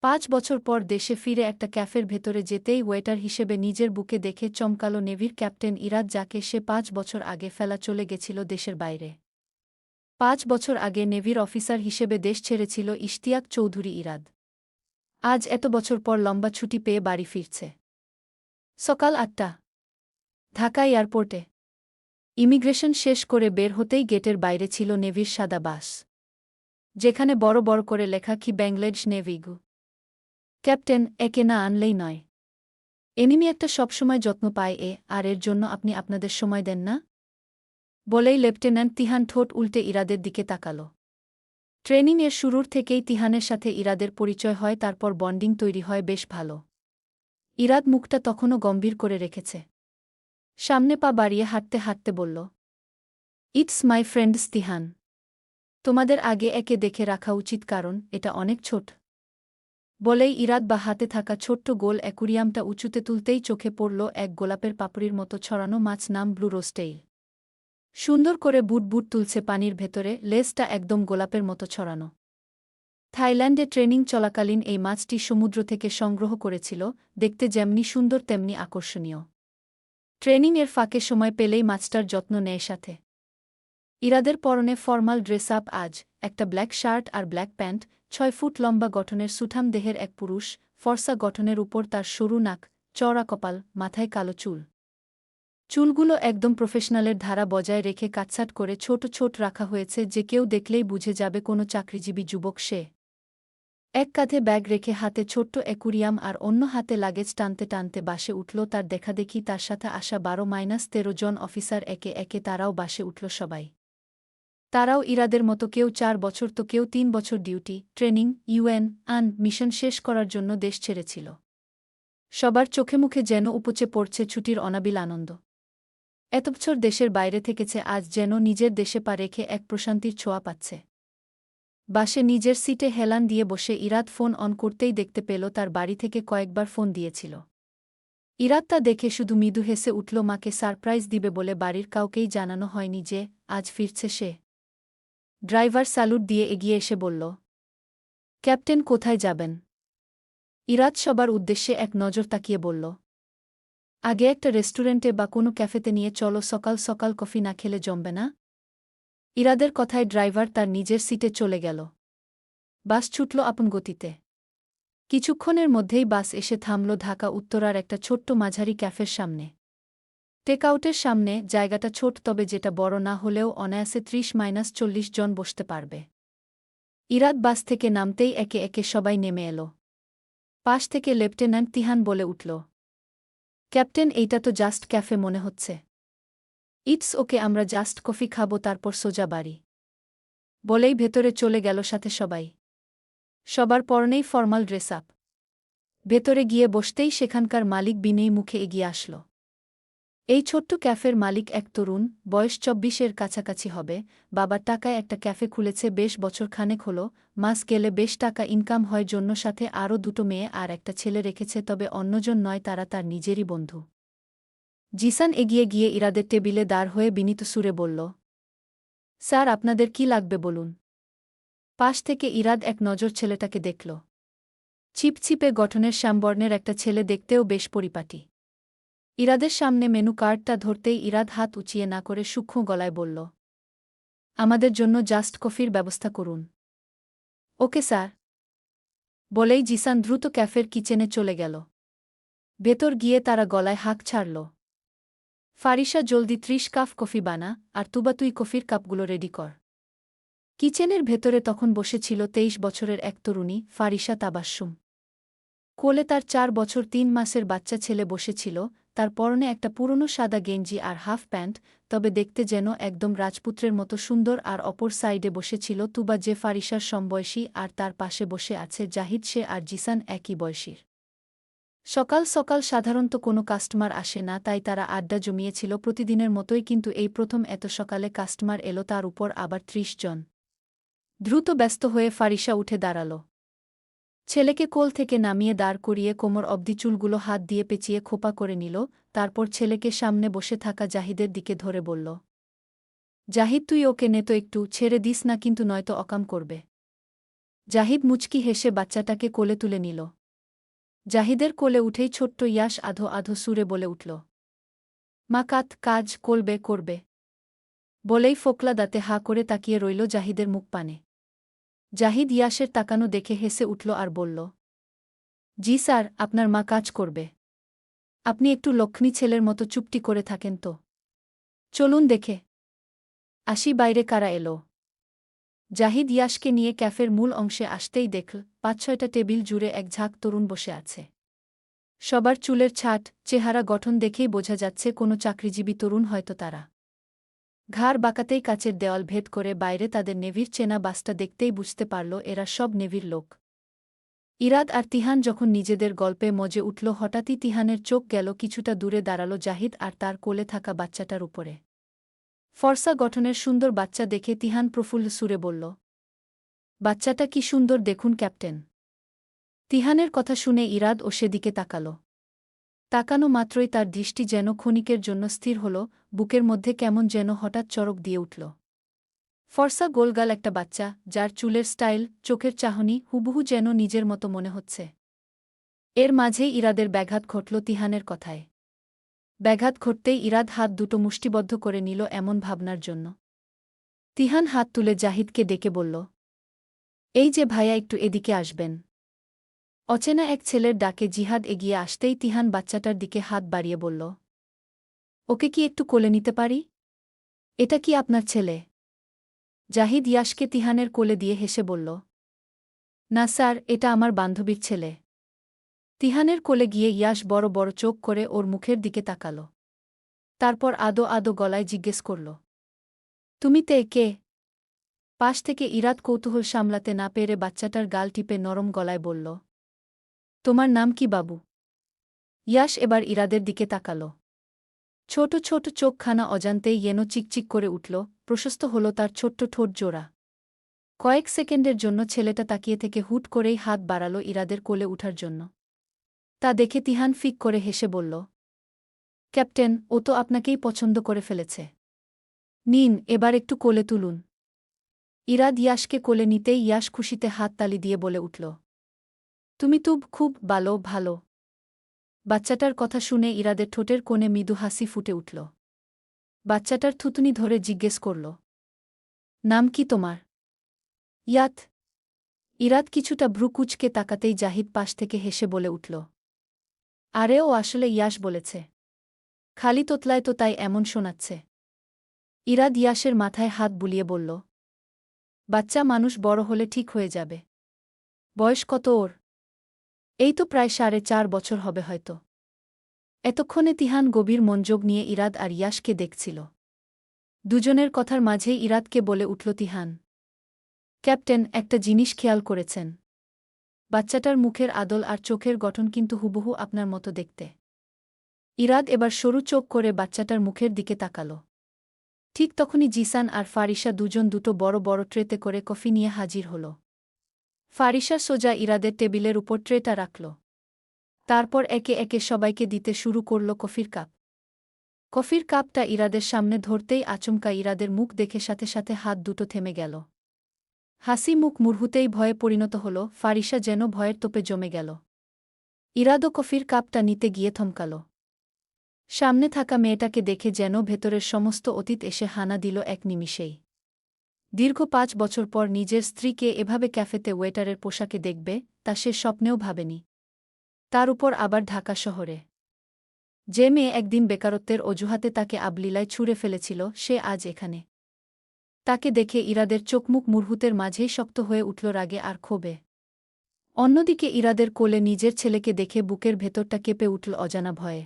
5 বছর পর দেশে ফিরে একটা ক্যাফের ভেতরে যেতেই ওয়েটার হিসেবে নিজের বুকে দেখে চমকালো নেভির ক্যাপ্টেন ইরাদ, যাকে সে 5 বছর আগে ফেলা চলে গেছিল দেশের বাইরে। 5 বছর আগে নেভির অফিসার হিসেবে দেশ ছেড়েছিল ইশতিয়াক চৌধুরী ইরাদ। আজ এত বছর পর লম্বা ছুটি পেয়ে বাড়ি ফিরছে। সকাল 8টা, ঢাকা এয়ারপোর্টে। ইমিগ্রেশন শেষ করে বের হতেই গেটের বাইরে ছিল নেভির সাদা বাস, যেখানে বড় বড় করে লেখা কি বাংলাদেশ নেভিগু। ক্যাপ্টেন, একে না আনলেই নয়। এনিমি একটা সবসময় যত্ন পায় আর এর জন্য আপনি আপনাদের সময় দেন না? বলেই লেফটেন্যান্ট তিহান ঠোঁট উল্টে ইরাদের দিকে তাকাল। ট্রেনিংয়ের শুরুর থেকেই তিহানের সাথে ইরাদের পরিচয় হয়, তারপর বন্ডিং তৈরি হয় বেশ ভালো। ইরাদ মুখটা তখনও গম্ভীর করে রেখেছে। সামনে পা বাড়িয়ে হাঁটতে হাঁটতে বলল, ইটস মাই ফ্রেন্ডস তিহান। তোমাদের আগে একে দেখে রাখা উচিত, কারণ এটা অনেক ছোট। বলেই ইরাদ বা হাতে থাকা ছোট্ট গোল অ্যাকুরিয়ামটা উঁচুতে তুলতেই চোখে পড়ল এক গোলাপের পাপড়ির মতো ছড়ানো মাছ, নাম ব্লু রোস্টেইল। সুন্দর করে বুট বুট তুলছে পানির ভেতরে, লেজটা একদম গোলাপের মতো ছড়ানো। থাইল্যান্ডে ট্রেনিং চলাকালীন এই মাছটি সমুদ্র থেকে সংগ্রহ করেছিল, দেখতে যেমনি সুন্দর তেমনি আকর্ষণীয়। ট্রেনিংয়ের ফাঁকে সময় পেলেই মাছটার যত্ন নেয় সাথে। ইরাদের পরনে ফর্মাল ড্রেস আপ আজ, একটা ব্ল্যাক শার্ট আর ব্ল্যাক প্যান্ট। 6 ফুট লম্বা গঠনের সুঠাম দেহের এক পুরুষ, ফর্সা গঠনের উপর তার সরু নাক, চওড়া কপাল, মাথায় কালো চুল। চুলগুলো একদম প্রফেশনালের ধারা বজায় রেখে কাটছাট করে ছোট ছোট রাখা হয়েছে, যে কেউ দেখলেই বুঝে যাবে কোনো চাকরিজীবী যুবক সে। এক কাঁধে ব্যাগ রেখে হাতে ছোট্ট অ্যাকুরিয়াম আর অন্য হাতে লাগেজ টানতে টানতে বাসে উঠল তার দেখাদেখি তার সাথে আসা 12-13 জন অফিসার। একে একে তারাও বাসে উঠল সবাই। তারাও ইরাদের মতো কেউ 4 বছর তো কেউ 3 বছর ডিউটি, ট্রেনিং, মিশন শেষ করার জন্য দেশ ছেড়েছিল। সবার চোখে মুখে যেন উপচে পড়ছে ছুটির অনাবিল আনন্দ। এত বছর দেশের বাইরে থেকেছে, আজ যেন নিজের দেশে পা রেখে এক প্রশান্তির ছোঁয়া পাচ্ছে। বাসে নিজের সিটে হেলান দিয়ে বসে ইরাদ ফোন অন করতেই দেখতে পেল তার বাড়ি থেকে কয়েকবার ফোন দিয়েছিল। ইরাদ তা দেখে শুধু মৃদু হেসে উঠল। মাকে সারপ্রাইজ দিবে বলে বাড়ির কাউকেই জানানো হয়নি যে আজ ফিরছে সে। ড্রাইভার স্যালুট দিয়ে এগিয়ে এসে বলল, ক্যাপ্টেন কোথায় যাবেন? ইরাদ সবার উদ্দেশ্যে এক নজর তাকিয়ে বলল, আগে একটা রেস্টুরেন্টে বা কোনো ক্যাফেতে নিয়ে চলো, সকাল সকাল কফি না খেলে জমবে না। ইরাদের কথায় ড্রাইভার তার নিজের সিটে চলে গেল। বাস ছুটল আপন গতিতে। কিছুক্ষণের মধ্যেই বাস এসে থামল ঢাকা উত্তরার একটা ছোট্ট মাঝারি ক্যাফের সামনে। টেকআউটের সামনে, জায়গাটা ছোট, তবে যেটা বড় না হলেও অনায়াসে 30-40 জন বসতে পারবে। ইরাদ বাস থেকে নামতেই একে একে সবাই নেমে এলো। পাশ থেকে লেফটেন্যান্ট তিহান বলে উঠল, ক্যাপ্টেন, এইটা তো জাস্ট ক্যাফে মনে হচ্ছে। ইটস ওকে, আমরা জাস্ট কফি খাবো, তারপর সোজা বাড়ি। বলেই ভেতরে চলে গেল সাথে সবাই। সবার পরনেই ফর্মাল ড্রেস আপ। ভেতরে গিয়ে বসতেই সেখানকার মালিক বিনয়ী মুখে এগিয়ে আসল। এই ছোট্ট ক্যাফের মালিক এক তরুণ, বয়স 24-এর কাছাকাছি হবে। বাবার টাকায় একটা ক্যাফে খুলেছে, বেশ বছর খানেক হল। মাস গেলে বেশ টাকা ইনকাম হয়, জন্য সাথে আরও 2টো মেয়ে আর একটা ছেলে রেখেছে, তবে অন্যজন নয়, তারা তার নিজেরই বন্ধু। জিসান এগিয়ে গিয়ে ইরাদের টেবিলে দাঁড় হয়ে বিনীত সুরে বলল, স্যার, আপনাদের কি লাগবে বলুন। পাশ থেকে ইরাদ এক নজর ছেলেটাকে দেখল। ছিপছিপে গঠনের শ্যামবর্ণের একটা ছেলে, দেখতেও বেশ পরিপাটি। ইরাদের সামনে মেনু কার্ডটা ধরতেই ইরাদ হাত উঁচিয়ে না করে সূক্ষ্ম গলায় বলল, আমাদের জন্য জাস্ট কফির ব্যবস্থা করুন। Okay sir. বলেই জিসান দ্রুত ক্যাফের কিচেনে চলে গেল। ভেতর গিয়ে তারা গলায় হাঁক ছাড়ল, ফারিসা, জলদি 30 কাপ কফি বানা, আর তুবা তুই কফির কাপগুলো রেডি কর। কিচেনের ভেতরে তখন বসেছিল 23 বছরের এক তরুণী, ফারিসা তাবাস্সুম। কোলে তার 4 বছর 3 মাসের বাচ্চা ছেলে বসেছিল, তার পরনে একটা পুরনো সাদা গেঞ্জি আর হাফ প্যান্ট, তবে দেখতে যেন একদম রাজপুত্রের মতো সুন্দর। আর অপর সাইডে বসেছিল তুবা, যে ফারিসার সমবয়সী, আর তার পাশে বসে আছে জাহিদ, সে আর জিসান একই বয়সীর। সকাল সকাল সাধারণত কোনো কাস্টমার আসে না, তাই তারা আড্ডা জমিয়েছিল প্রতিদিনের মতোই, কিন্তু এই প্রথম এত সকালে কাস্টমার এলো, তার উপর আবার 30 জন। দ্রুত ব্যস্ত হয়ে ফারিসা উঠে দাঁড়াল। ছেলেকে কোল থেকে নামিয়ে দাঁড় করিয়ে কোমর অবধি চুলগুলো হাত দিয়ে পেঁচিয়ে খোপা করে নিল। তারপর ছেলেকে সামনে বসে থাকা জাহিদের দিকে ধরে বলল, জাহিদ, তুই ওকে নে তো, একটু ছেড়ে দিস না কিন্তু, নয়তো অকাম করবে। জাহিদ মুচকি হেসে বাচ্চাটাকে কোলে তুলে নিল। জাহিদের কোলে উঠেই ছোট্ট ইয়াস আধো আধো সুরে বলে উঠল, মা কাজ করবে বলেই ফোকলা দাঁতে হা করে তাকিয়ে রইল জাহিদের মুখ পানে। জাহিদ ইয়াসের তাকানো দেখে হেসে উঠল আর বলল, জি স্যার, আপনার মা কাজ করবে। আপনি একটু লক্ষ্মী ছেলের মতো চুপটি করে থাকেন তো। চলুন দেখে আসি বাইরে কারা এলো। জাহিদ ইয়াসকে নিয়ে ক্যাফের মূল অংশে আসতেই দেখল ৫-৬টা টেবিল জুড়ে এক ঝাঁক তরুণ বসে আছে। সবার চুলের ছাট, চেহারা গঠন দেখেই বোঝা যাচ্ছে কোনো চাকরিজীবী তরুণ হয়তো তারা। ঘাড় বাঁকাতেই কাচের দেওয়াল ভেদ করে বাইরে তাদের নেভির চেনা বাসটা দেখতেই বুঝতে পারল এরা সব নেভির লোক। ইরাদ আর তিহান যখন নিজেদের গল্পে মজে উঠল হঠাৎই তিহানের চোখ গেল কিছুটা দূরে দাঁড়ালো জাহিদ আর তার কোলে থাকা বাচ্চাটার উপরে। ফর্সা গঠনের সুন্দর বাচ্চা দেখে তিহান প্রফুল্ল সুরে বলল, বাচ্চাটা কি সুন্দর দেখুন ক্যাপ্টেন। তিহানের কথা শুনে ইরাদ ও সেদিকে তাকাল। তাকানো মাত্রই তার দৃষ্টি যেন ক্ষণিকের জন্য স্থির হল, বুকের মধ্যে কেমন যেন হঠাৎ চড়ক দিয়ে উঠল। ফর্সা গোলগাল একটা বাচ্চা, যার চুলের স্টাইল, চোখের চাহনি হুবহু যেন নিজের মতো মনে হচ্ছে। এর মাঝেই ইরাদের ব্যাঘাত ঘটল তিহানের কথায়। ব্যাঘাত ঘটতেই ইরাদ হাত দুটো মুষ্টিবদ্ধ করে নিল এমন ভাবনার জন্য। তিহান হাত তুলে জাহিদকে ডেকে বলল, এই যে ভাইয়া, একটু এদিকে আসবেন। অচেনা এক ছেলের ডাকে জিহাদ এগিয়ে আসতেই তিহান বাচ্চাটার দিকে হাত বাড়িয়ে বলল, ওকে কি একটু কোলে নিতে পারি? এটা কি আপনার ছেলে? জাহিদ ইয়াসকে তিহানের কোলে দিয়ে হেসে বলল, না স্যার, এটা আমার বান্ধবীর ছেলে। তিহানের কোলে গিয়ে ইয়াস বড় বড় চোখ করে ওর মুখের দিকে তাকাল। তারপর আদো আদো গলায় জিজ্ঞেস করল, তুমি কে? পাশ থেকে ইরাদ কৌতূহল সামলাতে না পেরে বাচ্চাটার গাল টিপে নরম গলায় বলল, তোমার নাম কি বাবু? ইয়াস এবার ইরাদের দিকে তাকাল। ছোট ছোট চোখখানা অজান্তেই যেন চিকচিক করে উঠল, প্রশস্ত হল তার ছোট্ট ঠোঁট জোড়া। কয়েক সেকেন্ডের জন্য ছেলেটা তাকিয়ে থেকে হুট করেই হাত বাড়াল ইরাদের কোলে উঠার জন্য। তা দেখে তিহান ফিক করে হেসে বলল, ক্যাপ্টেন, ও তো আপনাকেই পছন্দ করে ফেলেছে। নিন, এবার একটু কোলে তুলুন। ইরাদ ইয়াসকে কোলে নিতেই ইয়াস খুশিতে হাততালি দিয়ে বলে উঠল, তুমি তো খুব ভালো। বাচ্চাটার কথা শুনে ইরাদের ঠোঁটের কোণে মৃদু হাসি ফুটে উঠল। বাচ্চাটার থুতুনি ধরে জিজ্ঞেস করল, নাম কি তোমার? ইয়াত। ইরাদ কিছুটা ভ্রু কুঁচকে তাকাতেই জাহিদ পাশ থেকে হেসে বলে উঠল, আরে ও আসলে ইয়াস বলেছে। খালি তোতলায় তো তাই এমন শোনাচ্ছে। ইরাদ ইয়াসের মাথায় হাত বুলিয়ে বলল, বাচ্চা মানুষ বড় হলে ঠিক হয়ে যাবে। বয়স কত ওর? এই তো প্রায় 4.5 বছর হবে হয়তো। এতক্ষণে তিহান গভীর মনোযোগ নিয়ে ইরাদ আর ইয়াসকে দেখছিল। দুজনের কথার মাঝেই ইরাদকে বলে উঠল তিহান, ক্যাপ্টেন, একটা জিনিস খেয়াল করেছেন? বাচ্চাটার মুখের আদল আর চোখের গঠন কিন্তু হুবহু আপনার মতো দেখতে। ইরাদ এবার সরু চোখ করে বাচ্চাটার মুখের দিকে তাকাল। ঠিক তখনই জিসান আর ফারিসা দুজন দুটো বড় বড় ট্রেতে করে কফি নিয়ে হাজির হল। ফারিসা সোজা ইরাদের টেবিলের উপর ট্রেটা রাখল। তারপর একে একে সবাইকে দিতে শুরু করল কফির কাপ। কফির কাপটা ইরাদের সামনে ধরতেই আচমকা ইরাদের মুখ দেখে সাথে সাথে হাত দুটো থেমে গেল। হাসি মুখ মুহূর্তেই ভয়ে পরিণত হল, ফারিসা যেন ভয়ের তোপে জমে গেল। ইরাদও কফির কাপটা নিতে গিয়ে থমকাল। সামনে থাকা মেয়েটাকে দেখে যেন ভেতরের সমস্ত অতীত এসে হানা দিল এক নিমিষেই। দীর্ঘ 5 বছর পর নিজের স্ত্রীকে এভাবে ক্যাফেতে ওয়েটারের পোশাকে দেখবে, তা সে স্বপ্নেও ভাবেনি। তার উপর আবার ঢাকা শহরে। যে মেয়ে একদিন বেকারত্বের অজুহাতে তাকে আবলীলায় ছুঁড়ে ফেলেছিল, সে আজ এখানে। তাকে দেখে ইরাদের চোখমুখ মুহূর্তের মাঝেই শক্ত হয়ে উঠল রাগে আর ক্ষোভে। অন্যদিকে ইরাদের কোলে নিজের ছেলেকে দেখে বুকের ভেতরটা কেঁপে উঠল অজানা ভয়ে।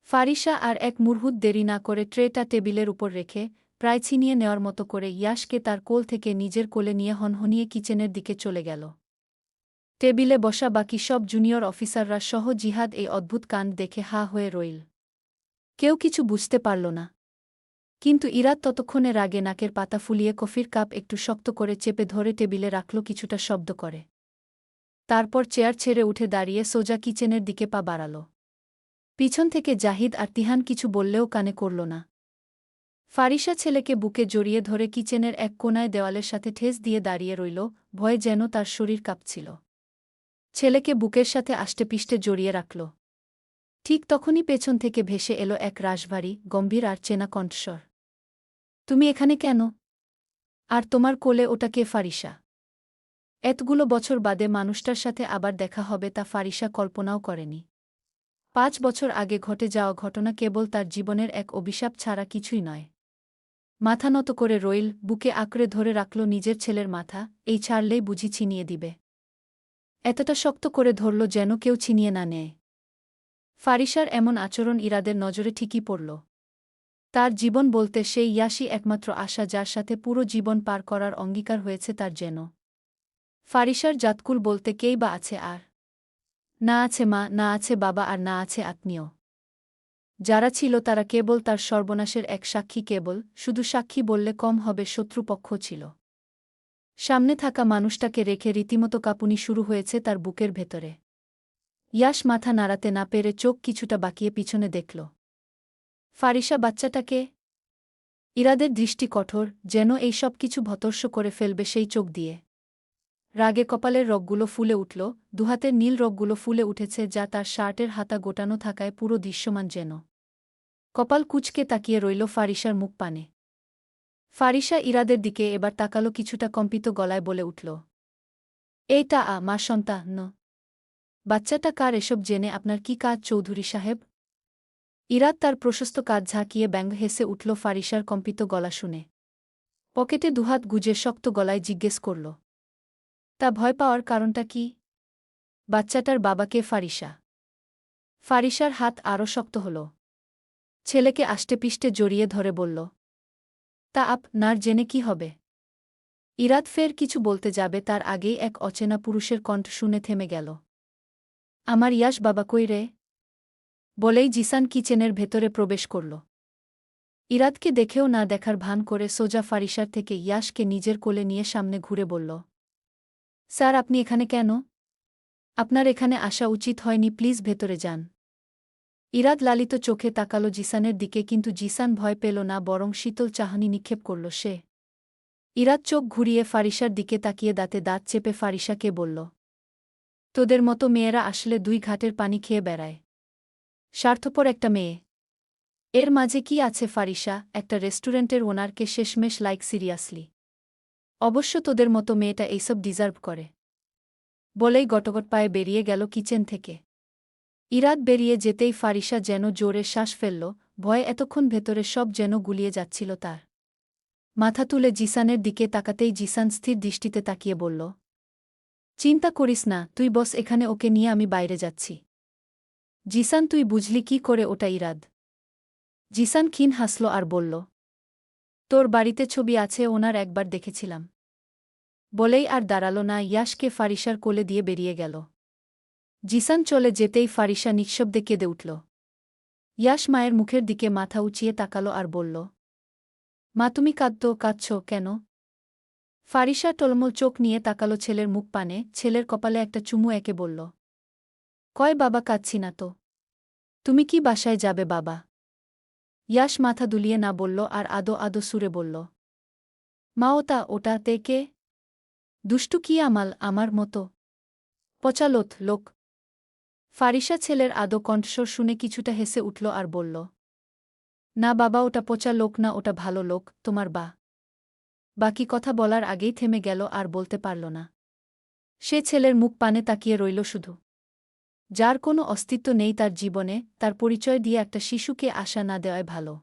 ফারিসা আর এক মুহূর্ত দেরি না করে ট্রেটা টেবিলের উপর রেখে, প্রায় ছিনিয়ে নেওয়ার মতো করে ইয়াসকে তার কোল থেকে নিজের কোলে নিয়ে হনহনিয়ে কিচেনের দিকে চলে গেল। টেবিলে বসা বাকি সব জুনিয়র অফিসাররা সহ জিহাদ এই অদ্ভুত কাণ্ড দেখে হা হয়ে রইল। কেউ কিছু বুঝতে পারল না। কিন্তু ইরাদ ততক্ষণে রাগে নাকের পাতা ফুলিয়ে কফির কাপ একটু শক্ত করে চেপে ধরে টেবিলে রাখল কিছুটা শব্দ করে। তারপর চেয়ার ছেড়ে উঠে দাঁড়িয়ে সোজা কিচেনের দিকে পা বাড়াল। পিছন থেকে জাহিদ আর তিহান কিছু বললেও কানে করল না। ফারিসা ছেলেকে বুকে জড়িয়ে ধরে কিচেনের এক কোণায় দেওয়ালের সাথে ঠেস দিয়ে দাঁড়িয়ে রইল, ভয়ে যেন তার শরীর কাঁপছিল। ছেলেকে বুকের সাথে আষ্টেপৃষ্ঠে জড়িয়ে রাখল। ঠিক তখনই পেছন থেকে ভেসে এলো এক রাশভারী, গম্ভীর আর চেনা কণ্ঠস্বর। তুমি এখানে কেন? আর তোমার কোলে ওটা কে? ফারিসা। এতগুলো বছর বাদে মানুষটার সাথে আবার দেখা হবে তা ফারিসা কল্পনাও করেনি। ৫ বছর আগে ঘটে যাওয়া ঘটনা কেবল তার জীবনের এক অভিশাপ ছাড়া কিছুই নয়। মাথা নত করে রইল, বুকে আঁকড়ে ধরে রাখল নিজের ছেলের মাথা, এই ছাড়লেই বুঝি ছিনিয়ে দিবে। এতটা শক্ত করে ধরল যেন কেউ ছিনিয়ে না নেয়। ফারিসার এমন আচরণ ইরাদের নজরে ঠিকই পড়ল। তার জীবন বলতে সেই ইয়াসই একমাত্র আশা, যার সাথে পুরো জীবন পার করার অঙ্গীকার হয়েছে তার যেন। ফারিসার জাতকুল বলতে কেই বা আছে আর? না আছে মা, না আছে বাবা, আর না আছে আত্মীয়। যারা ছিল তারা কেবল তার সর্বনাশের এক সাক্ষী, কেবল, শুধু সাক্ষী বললে কম হবে, শত্রুপক্ষ ছিল। সামনে থাকা মানুষটাকে রেখে রীতিমতো কাঁপুনি শুরু হয়েছে তার বুকের ভেতরে। ইয়াস মাথা নাড়াতে না পেরে চোখ কিছুটা বাঁকিয়ে পিছনে দেখল। ফারিসা বাচ্চাটাকে? ইরাদের দৃষ্টি কঠোর, যেন এই সব কিছু ভতর্ষ করে ফেলবে সেই চোখ দিয়ে। রাগে কপালের রগগুলো ফুলে উঠল, দুহাতের নীল রগগুলো ফুলে উঠেছে, যা তার শার্টের হাতা গোটানো থাকায় পুরো দৃশ্যমান যেন। কপাল কুঁচকে তাকিয়ে রইল ফারিসার মুখ পানে। ফারিসা ইরাদের দিকে এবার তাকালো, কিছুটা কম্পিত গলায় বলে উঠল, এইটা মা সন্তান? বাচ্চাটা কার? এসব জেনে আপনার কি কাজ চৌধুরী সাহেব? ইরাদ তার প্রশস্ত কাঁধ ঝাঁকিয়ে ব্যঙ্গ হেসে উঠল ফারিসার কম্পিত গলা শুনে। পকেটে দুহাত গুজে শক্ত গলায় জিজ্ঞেস করল, তা ভয় পাওয়ার কারণটা কি? বাচ্চাটার বাবাকে? ফারিসা। ফারিসার হাত আরও শক্ত হল। ছেলেকে আষ্টেপৃষ্ঠে জড়িয়ে ধরে বলল, তা আপনার জেনে কি হবে? ইরাদ ফের কিছু বলতে যাবে তার আগেই এক অচেনা পুরুষের কণ্ঠ শুনে থেমে গেল। আমার ইয়াস বাবা কই রে? বলেই জিসান কিচেনের ভেতরে প্রবেশ করল। ইরাদকে দেখেও না দেখার ভান করে সোজা ফারিসার থেকে ইয়াসকে নিজের কোলে নিয়ে সামনে ঘুরে বলল, স্যার আপনি এখানে কেন? আপনার এখানে আসা উচিত হয়নি, প্লিজ ভেতরে যান। ইরাদ লালিত চোখে তাকালো জিসানের দিকে, কিন্তু জিসান ভয় পেল না, বরং শীতল চাহনি নিক্ষেপ করল সে। ইরাদ চোখ ঘুরিয়ে ফারিসার দিকে তাকিয়ে দাঁতে দাঁত চেপে ফারিসাকে বলল, তোদের মতো মেয়েরা আসলে 2 ঘাটের পানি খেয়ে বেড়ায়। স্বার্থপর একটা মেয়ে। এর মাঝে কি আছে ফারিসা? একটা রেস্টুরেন্টের ওনারকে শেষমেশ লাইক সিরিয়াসলি। অবশ্য তোদের মতো মেয়েটা এইসব ডিজার্ভ করে। বলেই গটগট পায়ে বেরিয়ে গেল কিচেন থেকে। ইরাদ বেরিয়ে যেতেই ফারিসা যেন জোরে শ্বাস ফেলল, ভয়ে এতক্ষণ ভেতরে সব যেন গুলিয়ে যাচ্ছিল তার। মাথা তুলে জিসানের দিকে তাকাতেই জিসান স্থির দৃষ্টিতে তাকিয়ে বলল, চিন্তা করিস না তুই বস এখানে, ওকে নিয়ে আমি বাইরে যাচ্ছি। জিসান তুই বুঝলি কি করে ওটা? ইরাদ। জিসান ক্ষীণ হাসল আর বলল, তোর বাড়িতে ছবি আছে ওনার, একবার দেখেছিলাম। বলেই আর দাঁড়াল না, ইয়াসকে ফারিসার কোলে দিয়ে বেরিয়ে গেল। জিসান চলে যেতেই ফারিসা নিঃশব্দে কেঁদে উঠল। ইয়াস মায়ের মুখের দিকে মাথা উঁচিয়ে তাকালো আর বলল, মা তুমি কাঁদছ কেন? ফারিসা টলমল চোখ নিয়ে তাকালো ছেলের মুখ পানে, ছেলের কপালে একটা চুমু এঁকে বলল, কয় বাবা কাঁদছি না তো। তুমি কি বাসায় যাবে বাবা? ইয়াস মাথা দুলিয়ে না বলল আর আদো আদো সুরে বলল, মা ওটাতে কে? দুষ্টু কি আমাল আমার মতো? পচা লোক। ফারিসা ছেলের আদো কণ্ঠস্বর শুনে কিছুটা হেসে উঠল আর বলল, না বাবা, ওটা পচা লোক না, ওটা ভালো লোক, তোমার বা। বাকি কথা বলার আগেই থেমে গেল, আর বলতে পারল না। সে ছেলের মুখ পানে তাকিয়ে রইল শুধু। যার কোনো অস্তিত্ব নেই তার জীবনে, তার পরিচয় দিয়ে একটা শিশুকে আশা না দেওয়াই ভালো।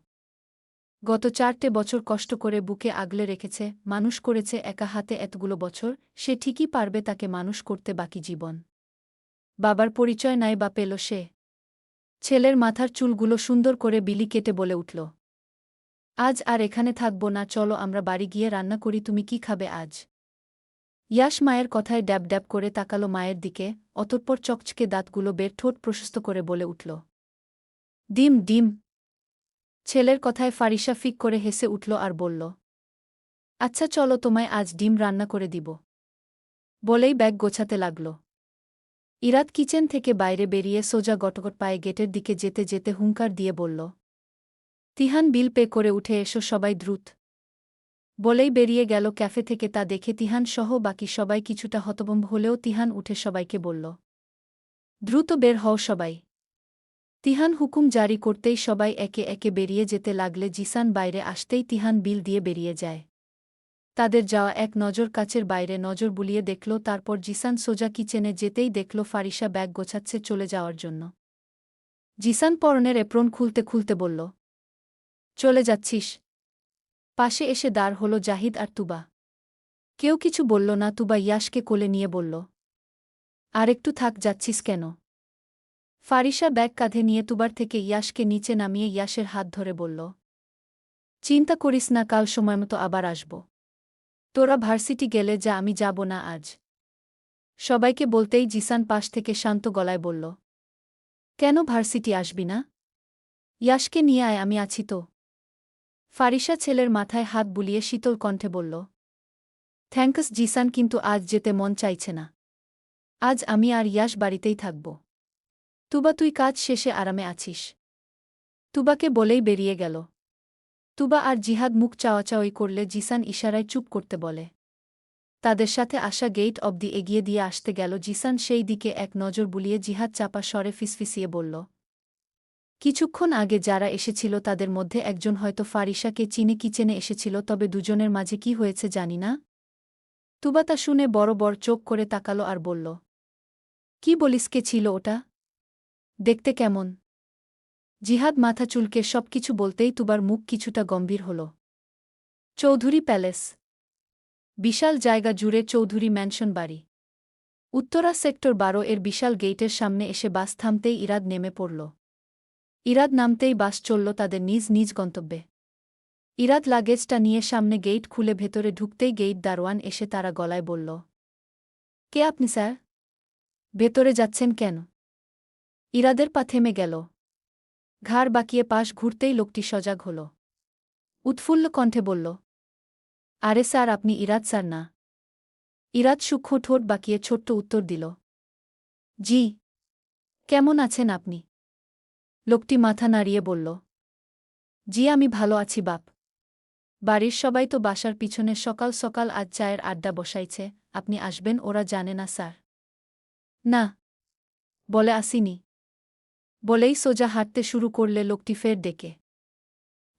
গত 4টে বছর কষ্ট করে বুকে আগলে রেখেছে, মানুষ করেছে একা হাতে এতগুলো বছর, সে ঠিকই পারবে তাকে মানুষ করতে বাকি জীবন। বাবার পরিচয় নাই বা পেল সে? ছেলের মাথার চুলগুলো সুন্দর করে বিলি কেটে বলে উঠল, আজ আর এখানে থাকব না, চলো আমরা বাড়ি গিয়ে রান্না করি, তুমি কি খাবে আজ? ইয়াস মায়ের কথায় ড্যাব ড্যাব করে তাকালো মায়ের দিকে, অতঃপর চকচকে দাঁতগুলো বের ঠোঁট প্রশস্ত করে বলে উঠল, ডিম। ছেলের কথায় ফারিসা ফিক করে হেসে উঠল আর বলল, আচ্ছা চলো তোমায় আজ ডিম রান্না করে দিব। বলেই ব্যাগ গোছাতে লাগল। ইরাদ কিচেন থেকে বাইরে বেরিয়ে সোজা গটগট পায়ে গেটের দিকে যেতে যেতে হুঙ্কার দিয়ে বলল, তিহান বিল পে করে উঠে এসো সবাই দ্রুত বলেই বেরিয়ে গেল ক্যাফে থেকে। তা দেখে তিহান সহ বাকি সবাই কিছুটা হতভম্ব হলেও তিহান উঠে সবাইকে বলল, দ্রুত বের হও সবাই। তিহান হুকুম জারি করতেই সবাই একে একে বেরিয়ে যেতে লাগলে জিসান বাইরে আসতেই তিহান বিল দিয়ে বেরিয়ে যায়। তাদের যাওয়া এক নজর কাচের বাইরে নজর বুলিয়ে দেখল, তারপর জিসান সোজা কিচেনে যেতেই দেখল ফারিসা ব্যাগ গোছাচ্ছে চলে যাওয়ার জন্য। জিসান পরনের এপ্রন খুলতে খুলতে বলল, চলে যাচ্ছিস? পাশে এসে দাঁড় হল জাহিদ আর তুবা। কেউ কিছু বলল না। তুবা ইয়াসকে কোলে নিয়ে বলল, আর একটু থাক, যাচ্ছিস কেন? ফারিসা ব্যাগ কাঁধে নিয়ে তুবার থেকে ইয়াসকে নিচে নামিয়ে ইয়াসের হাত ধরে বলল, চিন্তা করিস না, কাল সময়মতো আবার আসব। তোরা ভার্সিটি গেলে যা, আমি যাব না আজ। সবাইকে বলতেই জিসান পাশ থেকে শান্ত গলায় বলল, কেন ভার্সিটি আসবি না? ইয়াসকে নিয়ে আয়, আমি আছি তো। ফারিসা ছেলের মাথায় হাত বুলিয়ে শীতল কণ্ঠে বলল, থ্যাঙ্কস জিসান, কিন্তু আজ যেতে মন চাইছে না। আজ আমি আর ইয়াস বাড়িতেই থাকব। তুবা, তুই কাজ শেষে আরামে আছিস। তুবাকে বলেই বেরিয়ে গেল। তুবা আর জিহাদ মুখ চাওয়াচাওয়ি করলে জিসান ইশারায় চুপ করতে বলে। তাদের সাথে আসা গেট অবধি এগিয়ে দিয়ে আসতে গেল জিসান। সেই দিকে এক নজর বুলিয়ে জিহাদ চাপা স্বরে ফিসফিসিয়ে বলল, কিছুক্ষণ আগে যারা এসেছিল তাদের মধ্যে একজন হয়তো ফারিসাকে চিনে কিচেনে এসেছিল, তবে দুজনের মাঝে কি হয়েছে জানি না। তুবা তা শুনে বড় বড় চোখ করে তাকালো আর বলল, কি বলিস, কে ছিল ওটা? দেখতে কেমন? জিহাদ মাথা চুলকে সবকিছু বলতেই তুবার মুখ কিছুটা গম্ভীর হল। চৌধুরী প্যালেস। বিশাল জায়গা জুড়ে চৌধুরী ম্যানশন বাড়ি। উত্তরা সেক্টর 12 এর বিশাল গেইটের সামনে এসে বাস থামতেই ইরাদ নেমে পড়ল। ইরাদ নামতেই বাস চলল তাদের নিজ নিজ গন্তব্যে। ইরাদ লাগেজটা নিয়ে সামনে গেইট খুলে ভেতরে ঢুকতেই গেইট দারোয়ান এসে তারা গলায় বলল, কে আপনি স্যার? ভেতরে যাচ্ছেন কেন? ইরাদের পা থেমে গেল। ঘাড় বাঁকিয়ে পাশ ঘুরতেই লোকটি সজাগ হল। উৎফুল্ল কণ্ঠে বলল, আরে স্যার, আপনি ইরাদ স্যার না? ইরাদ সূক্ষ্ম ঠোঁট বাঁকিয়ে ছোট্ট উত্তর দিল, জি। কেমন আছেন আপনি? লোকটি মাথা নাড়িয়ে বলল, জি আমি ভালো আছি বাপ। বাড়ির সবাই তো বাসার পিছনে সকাল সকাল আজ চায়ের আড্ডা বসাইছে, আপনি আসবেন ওরা জানে না স্যার? না, বলে আসিনি। বলেই সোজা হাঁটতে শুরু করলে লোকটি ফের ডেকে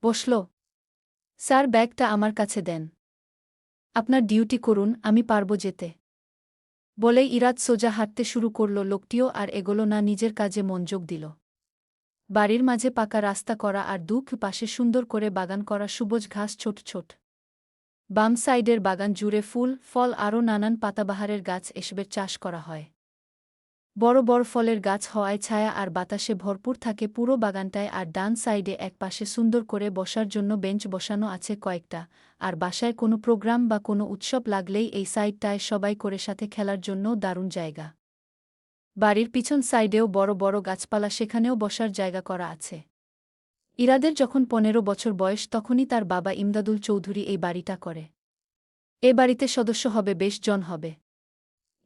বসল, স্যার ব্যাগটা আমার কাছে দেন। আপনার ডিউটি করুন, আমি পারব যেতে। বলেই ইরাদ সোজা হাঁটতে শুরু করল। লোকটিও আর এগোল না, নিজের কাজে মনোযোগ দিল। বাড়ির মাঝে পাকা রাস্তা করা আর দুঃখ পাশে সুন্দর করে বাগান করা, সবুজ ঘাস ছোট ছোট। বাম সাইডের বাগান জুড়ে ফুল, ফল আরও নানান পাতাবাহারের গাছ এসবের চাষ করা হয়। বড় বড় ফলের গাছ হওয়ায় ছায়া আর বাতাসে ভরপুর থাকে পুরো বাগানটায়। আর ডান সাইডে এক পাশে সুন্দর করে বসার জন্য বেঞ্চ বসানো আছে কয়েকটা। আর বাসায় কোনো প্রোগ্রাম বা কোনো উৎসব লাগলেই এই সাইডটায় সবাই করে সাথে খেলার জন্যও দারুণ জায়গা। বাড়ির পিছন সাইডেও বড় বড় গাছপালা, সেখানেও বসার জায়গা করা আছে। ইরাদের যখন 15 বছর বয়স তখনই তার বাবা ইমদাদুল চৌধুরী এই বাড়িটা করে। এ বাড়িতে সদস্য হবে বেশ জন হবে।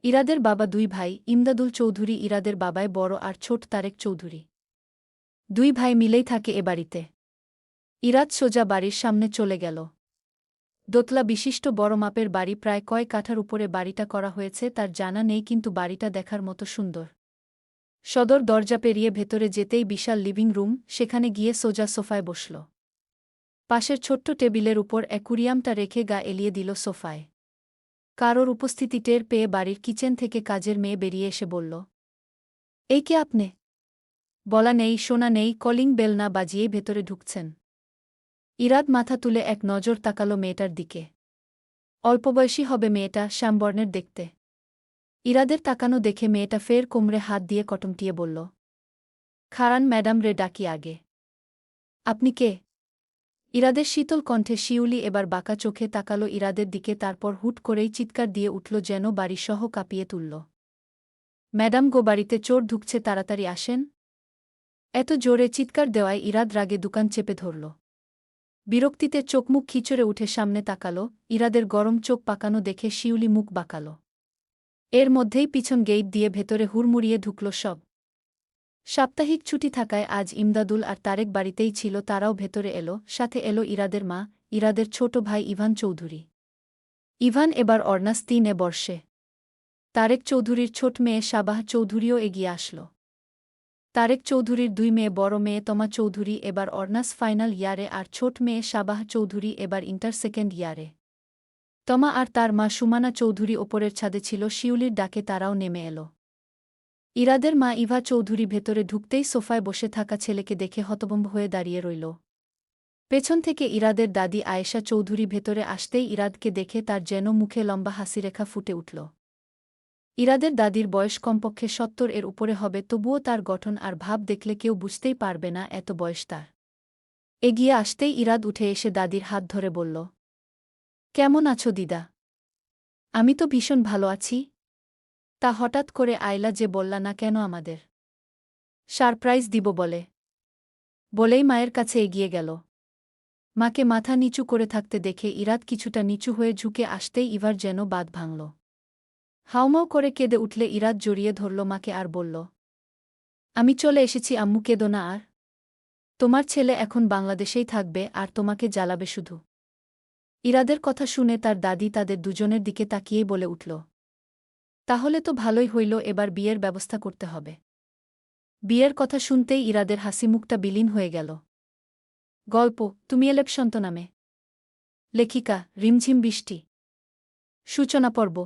ইরাদের বাবা 2 ভাই, ইমদাদুল চৌধুরী ইরাদের বাবায় বড় আর ছোট তারেক চৌধুরী। 2 ভাই মিলেই থাকে এ বাড়িতে। ইরাদ সোজা বাড়ির সামনে চলে গেল। দোতলা বিশিষ্ট বড় মাপের বাড়ি, প্রায় কয় কাঠার উপরে বাড়িটা করা হয়েছে তার জানা নেই, কিন্তু বাড়িটা দেখার মতো সুন্দর। সদর দরজা পেরিয়ে ভেতরে যেতেই বিশাল লিভিং রুম, সেখানে গিয়ে সোজা সোফায় বসল। পাশের ছোট্ট টেবিলের উপর অ্যাকুরিয়ামটা রেখে গা এলিয়ে দিল সোফায়। কারোর উপস্থিতি টের পেয়ে বাড়ির কিচেন থেকে কাজের মেয়ে বেরিয়ে এসে বলল, এই কে আপনি? বলা নেই শোনা নেই, কলিং বেল না বাজিয়েই ভেতরে ঢুকছেন। ইরাদ মাথা তুলে এক নজর তাকালো মেয়েটার দিকে। অল্পবয়সী হবে মেয়েটা, শ্যামবর্ণের দেখতে। ইরাদের তাকানো দেখে মেয়েটা ফের কোমরে হাত দিয়ে কটমটিয়ে বলল, খারান ম্যাডাম রে ডাকি আগে। আপনি কে? ইরাদের শীতল কণ্ঠে শিউলি এবার বাঁকা চোখে তাকালো ইরাদের দিকে, তারপর হুট করেই চিৎকার দিয়ে উঠল যেন বাড়িসহ কাঁপিয়ে তুলল, ম্যাডাম গো, বাড়িতে চোর ঢুকছে, তাড়াতাড়ি আসেন। এত জোরে চিৎকার দেওয়ায় ইরাদ রাগে দোকান চেপে ধরল। বিরক্তিতে চোখমুখ খিচড়ে উঠে সামনে তাকালো। ইরাদের গরম চোখ পাকানো দেখে শিউলি মুখ বাঁকাল। এর মধ্যেই পিছন গেইট দিয়ে ভেতরে হুড়মুড়িয়ে ঢুকল সব। সাপ্তাহিক ছুটি থাকায় আজ ইমদাদুল আর তারেক বাড়িতেই ছিল, তারাও ভেতরে এলো। সাথে এলো ইরাদের মা, ইরাদের ছোট ভাই ইভান চৌধুরী। ইভান এবার অনার্স 3 বর্ষে। তারেক চৌধুরীর ছোট মেয়ে সাবাহ চৌধুরীও এগিয়ে আসল। তারেক চৌধুরীর 2 মেয়ে, বড় মেয়ে তমা চৌধুরী এবার অনার্স ফাইনাল ইয়ারে আর ছোট মেয়ে সাবাহ চৌধুরী এবার ইন্টার সেকেন্ড ইয়ারে। তমা আর তার মা সুমানা চৌধুরী ওপরের ছাদে ছিল, শিউলির ডাকে তারাও নেমে এল। ইরাদের মা ইভা চৌধুরী ভেতরে ঢুকতেই সোফায় বসে থাকা ছেলেকে দেখে হতভম্ব হয়ে দাঁড়িয়ে রইল। পেছন থেকে ইরাদের দাদি আয়েশা চৌধুরী ভেতরে আসতেই ইরাদকে দেখে তার যেন মুখে লম্বা হাসিরেখা ফুটে উঠল। ইরাদের দাদির বয়স কমপক্ষে 70 উপরে হবে, তবুও তার গঠন আর ভাব দেখলে কেউ বুঝতেই পারবে না এত বয়স তার। এগিয়ে আসতেই ইরাদ উঠে এসে দাদির হাত ধরে বলল, কেমন আছো দিদা? আমি তো ভীষণ ভালো আছি। তা হঠাৎ করে আয়লা যে বললা না কেন আমাদের? সারপ্রাইজ দিব বলেই মায়ের কাছে এগিয়ে গেল। মাকে মাথা নিচু করে থাকতে দেখে ইরাদ কিছুটা নিচু হয়ে ঝুঁকে আসতেই ইভার যেন বাঁধ ভাঙল। হাউমাউ করে কেঁদে উঠলে ইরাদ জড়িয়ে ধরল মাকে আর বলল, আমি চলে এসেছি আম্মু, কেঁদো না আর। তোমার ছেলে এখন বাংলাদেশেই থাকবে আর তোমাকে জ্বালাবে শুধু। ইরাদের কথা শুনে তার দাদি তাদের দুজনের দিকে তাকিয়েই বলে উঠল, তাহলে তো ভালোই হইল, এবার বিয়ের ব্যবস্থা করতে হবে। বিয়ের কথা শুনতেই ইরাদের হাসিমুখটা বিলীন হয়ে গেল। গল্প তুমি ইলেকশন নামে। লেখিকা রিমঝিম বৃষ্টি। সূচনা পর্ব।